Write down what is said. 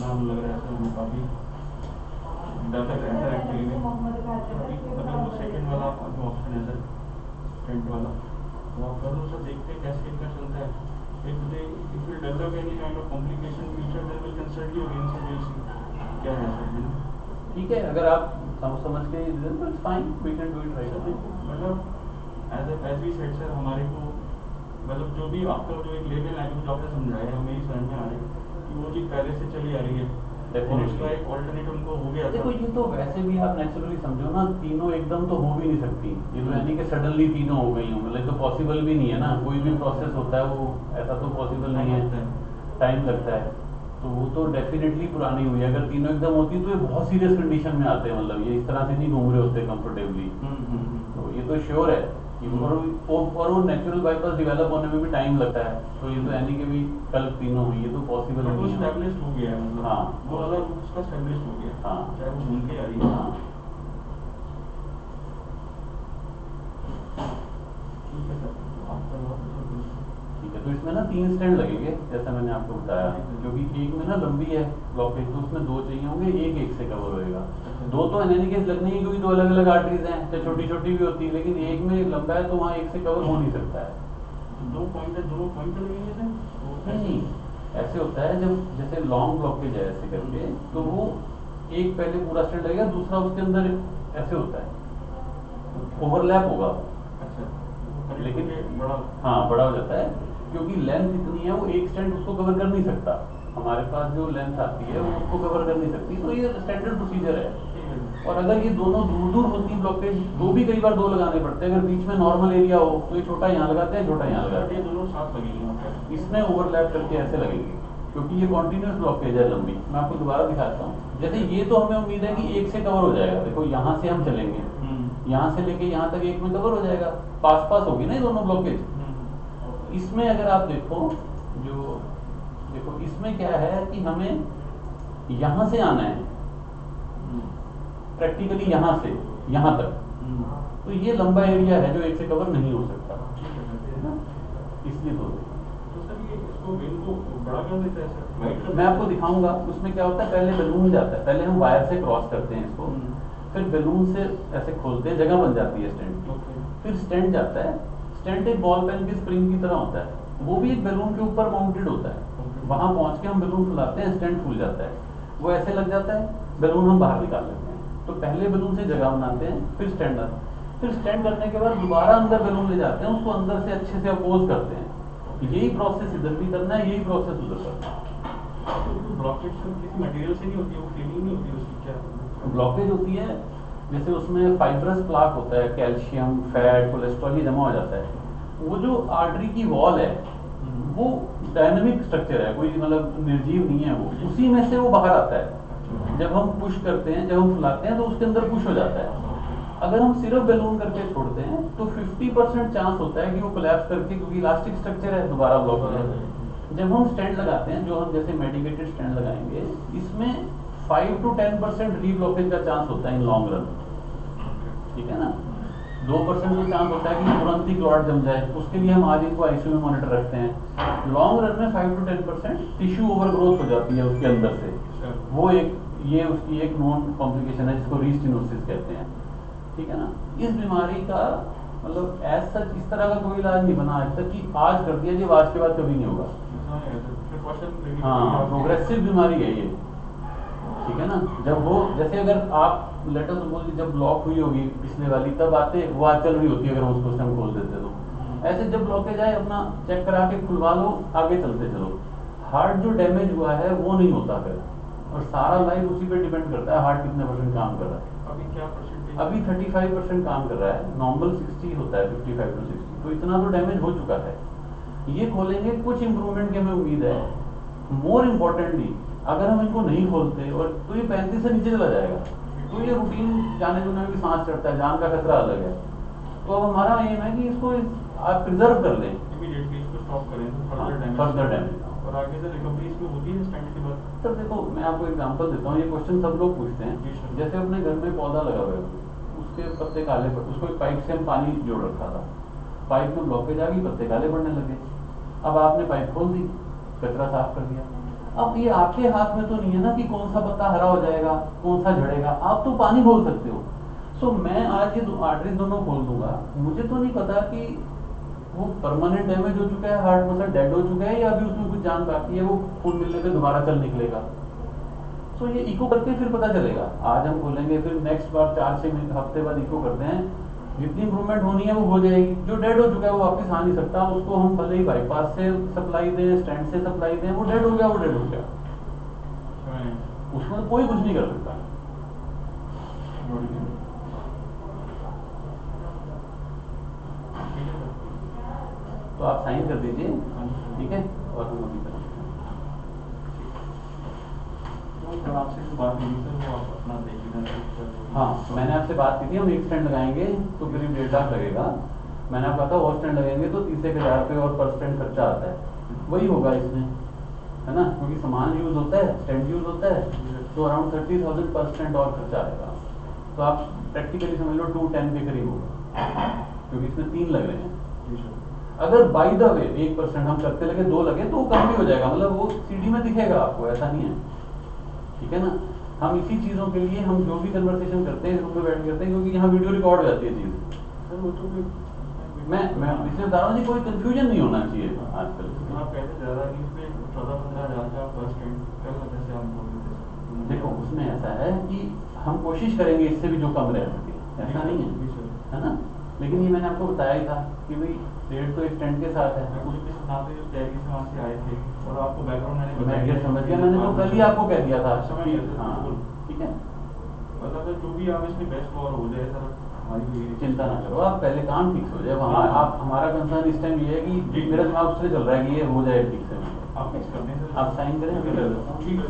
परेशान लग रहा है सर, हमें काफ़ी डर लग रहा है सर एक्चुअली में। अभी अगर वो सेकंड वाला जो ऑप्शन है सर, फ्रंट वाला, वो आप कर लो सर, देखते हैं कैसे इनका चलता है। If they if will develop any kind of complication future, then will consult you again sir, will see क्या है सर। ठीक है, अगर आप समझ के it's fine, we can do it right. मतलब एज वी सेड सर, हमारे को मतलब जो भी आपका जो एक लेवल है जो आपने समझाया है, हमें ही समझ में आ रही है कि वो चीज़ पहले से चली आ रही है, और उसका एक ऑल्टरनेट उनको हो गया था। देखो ये तो वैसे भी आप नेचुरली समझो ना, तीनों एकदम तो हो भी नहीं सकती। ये तो यानी कि सडनली तीनों हो गई हो, मतलब तो पॉसिबल भी नहीं है ना। कोई भी प्रोसेस होता है वो ऐसा तो पॉसिबल नहीं है, टाइम लगता है। तो वो तो डेफिनेटली पुरानी हुई है। अगर तीनों एकदम होती तो ये बहुत सीरियस कंडीशन में आते हैं, मतलब ये इस तरह से नहीं घूम रहे होते कंफर्टेबली। तो ये तो श्योर है कि और वो नेचुरल बाईपास डेवलप होने में भी टाइम लगता है। तो ये तो यानी कि भी कल तीनों हुई, ये तो पॉसिबल नहीं है। एस्टैब्लिश हो गया है, मतलब हाँ वो अलग उसका एस्टैब्लिश हो गया, हाँ चाहे वो घूम के आ रही है। हाँ ठीक है सर, आप करवा दो सर। ठीक है। तो इसमें ना 3 स्टैंड लगेंगे जैसा मैंने आपको बताया, क्योंकि एक में ना लंबी है ब्लॉकेज, तो उसमें 2 चाहिए होंगे, एक से कवर होएगा। 2 तो इन एनी केस लगनी है, क्योंकि 2 अलग अलग आर्टरीज हैं, चाहे छोटी छोटी भी होती है, लेकिन एक में लंबा है तो वहाँ एक से कवर हो नहीं सकता है। तो 2 पॉइंट है, 2 पॉइंट लगेंगे सर। नहीं, ऐसे होता है जब जैसे लॉन्ग ब्लॉकेज है ऐसे करके, तो वो एक पहले पूरा स्टैंड लगेगा, दूसरा उसके अंदर ऐसे होता है, ओवरलैप होगा। अच्छा, लेकिन बड़ा, हाँ बड़ा हो जाता है, क्योंकि लेंथ इतनी है, वो एक स्टैंड उसको कवर कर नहीं सकता। हमारे पास जो लेंथ आती है वो उसको कवर कर नहीं सकती, तो ये स्टैंडर्ड प्रोसीजर है। और अगर ये दोनों दूर दूर होती ब्लॉकेज तो भी कई बार 2 लगाने पड़ते हैं। अगर बीच में नॉर्मल एरिया हो तो ये छोटा यहाँ लगाते हैं, छोटा यहाँ लगाते हैं। दोनों साथ लगेंगे इसमें ओवरलैप करके ऐसे लगेंगे, क्योंकि ये कॉन्टिन्यूस ब्लॉकेज है लंबी। मैं आपको दोबारा दिखाता हूँ। जैसे ये तो हमें उम्मीद है कि एक से कवर हो जाएगा। देखो यहाँ से हम चलेंगे, यहाँ से लेके यहाँ तक एक में कवर हो जाएगा, पास पास होगी ना ये दोनों ब्लॉकेज। इसमें अगर आप देखो, जो देखो इसमें क्या है कि हमें यहाँ से आना है प्रैक्टिकली, यहाँ से यहाँ तक, तो ये लंबा एरिया है जो एक से कवर नहीं हो सकता, इसलिए तो बड़ा कर देता है सर। मैं आपको दिखाऊंगा। उसमें क्या होता है, पहले बैलून जाता है, पहले हम वायर से क्रॉस करते हैं इसको, फिर बैलून से ऐसे खोलते हैं, जगह बन जाती है स्टैंड की। फिर स्टैंड जाता है। स्टैंड एक बॉल पेन की स्प्रिंग की तरह होता है, वो भी एक बैलून के ऊपर माउंटेड होता है। वहां पहुंच के हम बैलून फुलाते हैं, स्टैंड फूल जाता है, वो ऐसे लग जाता है, बैलून हम बाहर निकाल लेते हैं। तो पहले बैलून से जगह बनाते हैं, फिर स्टैंड आते हैं, फिर स्टैंड करने के बाद दोबारा अंदर बैलून ले जाते हैं, उसको अंदर से अच्छे से अपोज करते हैं। यही प्रोसेस इधर भी करना है, यही प्रोसेस उधर करना है। ब्लॉकेज किसी मटेरियल से नहीं होती है, वो फीलिंग नहीं होती उसकी, क्या ब्लॉकेज होती है जैसे उसमें फाइब्रस प्लाक होता है, कैल्शियम फैट कोलेस्ट्रॉल जमा हो जाता है। वो जो आर्टरी की वॉल है वो डायनामिक स्ट्रक्चर है, कोई मतलब निर्जीव नहीं है, वो उसी में से वो बाहर आता है। जब हम पुश करते हैं, जब हम फुलाते हैं तो उसके अंदर पुश हो जाता है। अगर हम सिर्फ बैलून करके छोड़ते हैं तो 50% चांस होता है कि वो कोलैप्स करके, क्योंकि इलास्टिक स्ट्रक्चर है, दोबारा ब्लॉक हो जाता है। जब हम स्टैंड लगाते हैं, जो हम जैसे मेडिकेटेड स्टैंड लगाएंगे, इसमें 5 to 10% रीब्लॉकेज का चांस होता है इन लॉन्ग रन, ठीक है ना। 2% का चांस होता है कि तुरंत ही क्लॉट जम जाए, उसके लिए हम आज इनको आईसीयू में मॉनिटर रखते हैं। लॉन्ग रन में 5 to 10% टिश्यू ओवरग्रोथ हो जाती है उसके अंदर से, वो एक ये उसकी एक नॉन कॉम्प्लिकेशन है जिसको रीस्टिनोसिस कहते हैं, ठीक है ना। इस बीमारी का मतलब एज सच इस तरह का कोई इलाज नहीं बना आज तक कि आज कर दिया जी आज के बाद कभी नहीं होगा। हाँ, प्रोग्रेसिव बीमारी है ये, ठीक है ना। जब वो जैसे अगर आप लेटर सपोज जब ब्लॉक हुई होगी पिछले वाली, तब आते वो आज चल रही होती है, अगर हम उसको हम खोल देते तो ऐसे जब ब्लॉकेज आए अपना चेक करा के खुलवा लो, आगे चलते चलो। हार्ट जो डैमेज हुआ है वो नहीं होता फिर, और सारा लाइफ उसी पे डिपेंड करता है हार्ट कितने % काम कर रहा है। अभी क्या परसेंटेज? अभी 35% काम कर रहा है, नॉर्मल 60 होता है, 55 to 60, तो इतना तो डैमेज हो चुका है। ये खोलेंगे, कुछ इंप्रूवमेंट की हमें उम्मीद है। मोर इम्पोर्टेंटली अगर हम इनको नहीं खोलते और तो ये 35 से नीचे चला जाएगा, तो ये रूटीन जाने जुने में भी सांस चढ़ता है, जान का खतरा अलग है। तो अब हमारा एम है कि इसको आप प्रिजर्व कर लें, इमीडिएटली इसको स्टॉप करें, फर्दर डैमेज। और आगे से रिकवरी इसमें होती है स्टैंड के बाद। सर देखो मैं आपको एग्जांपल देता हूँ, ये क्वेश्चन सब लोग पूछते हैं। जैसे अपने घर में पौधा लगा हुआ है, उसके पत्ते काले पड़, उसको एक पाइप से हम पानी जोड़ रखा था, पाइप में ब्लॉकेज आ गई, पत्ते काले पड़ने लगे। अब आपने पाइप खोल दी, कचरा साफ कर दिया, अब ये आपके हाथ में तो नहीं है ना कि कौन सा पत्ता हरा हो जाएगा, कौन सा झड़ेगा। आप तो पानी बोल सकते हो। सो मैं आज ये आर्टरी दोनों खोल दूंगा, मुझे तो नहीं पता कि वो परमानेंट डैमेज हो चुका है, हार्ट मसल डेड हो चुका है, या अभी उसमें कुछ जान बाकी है, वो खून मिलने पे दोबारा चल निकलेगा। सो ये इको करके फिर पता चलेगा। आज हम खोलेंगे, फिर नेक्स्ट बार 4-6 हफ्ते बाद इको करते हैं, जितनी इंप्रूवमेंट होनी है वो हो जाएगी। जो डेड हो चुका है वो वापस आ नहीं सकता, उसको हम भले ही बाईपास से सप्लाई दें, स्टैंड से सप्लाई दें, वो डेड हो गया, वो डेड हो गया, उसमें तो कोई कुछ नहीं कर सकता। तो आप साइन कर दीजिए, ठीक है, और हम अभी करेंगे। तो आपसे जो बात हुई सर, वो आप अपना देखिए। हाँ, मैंने आपसे बात की थी, हम एक स्टैंड लगाएंगे तो करीब 1.5 लाख लगेगा। मैंने आपको कहा था और स्टैंड लगेंगे तो 30,000 रुपये और पर स्टैंड खर्चा आता है, वही होगा इसमें, है ना, क्योंकि सामान यूज होता है, स्टैंड यूज होता है, तो अराउंड 30,000 पर स्टैंड और खर्चा आएगा। तो आप प्रैक्टिकली समझ लो 210 के करीब होगा, क्योंकि इसमें 3 लग रहे हैं। अगर बाय द वे 1% हम करते लगे, 2 लगे तो वो कम भी हो जाएगा, मतलब वो सीडी में दिखेगा आपको, ऐसा नहीं है, ठीक है ना। हम इसी चीज़ों के लिए हम जो भी कन्वर्सेशन करते हैं, ग्रुप में बैठ करते हैं, क्योंकि यहाँ वीडियो रिकॉर्ड हो जाती है चीज़। सर वो तो मैं इसलिए बता रहा हूँ जी, कोई कंफ्यूजन नहीं होना चाहिए आजकल। आप कहते ज़्यादा कि इसमें 14-15 हज़ार का फर्स्ट एंड कर सकते से हम बोल देते। देखो उसमें ऐसा है कि हम कोशिश करेंगे इससे भी जो कम रह सके, ऐसा नहीं है ना। लेकिन ये मैंने आपको बताया ही था कि भाई रेट तो एक स्टैंड के साथ है। मुझे भी सुना थे, जो तैयारी से वहाँ से आए थे, और आपको बैकग्राउंड मैंने मैं क्या समझ गया, मैंने तो कल ही आपको कह दिया था। हाँ ठीक है, मतलब जो भी आप इसमें बेस्ट और हो जाए सर, हमारी चिंता ना करो, आप पहले काम फिक्स हो जाए। आप हमारा कंसर्न इस टाइम ये है कि मेरा दिमाग उससे चल रहा है कि ये हो जाए ठीक से। आप फिक्स कर दें सर, आप साइन करें, ठीक है।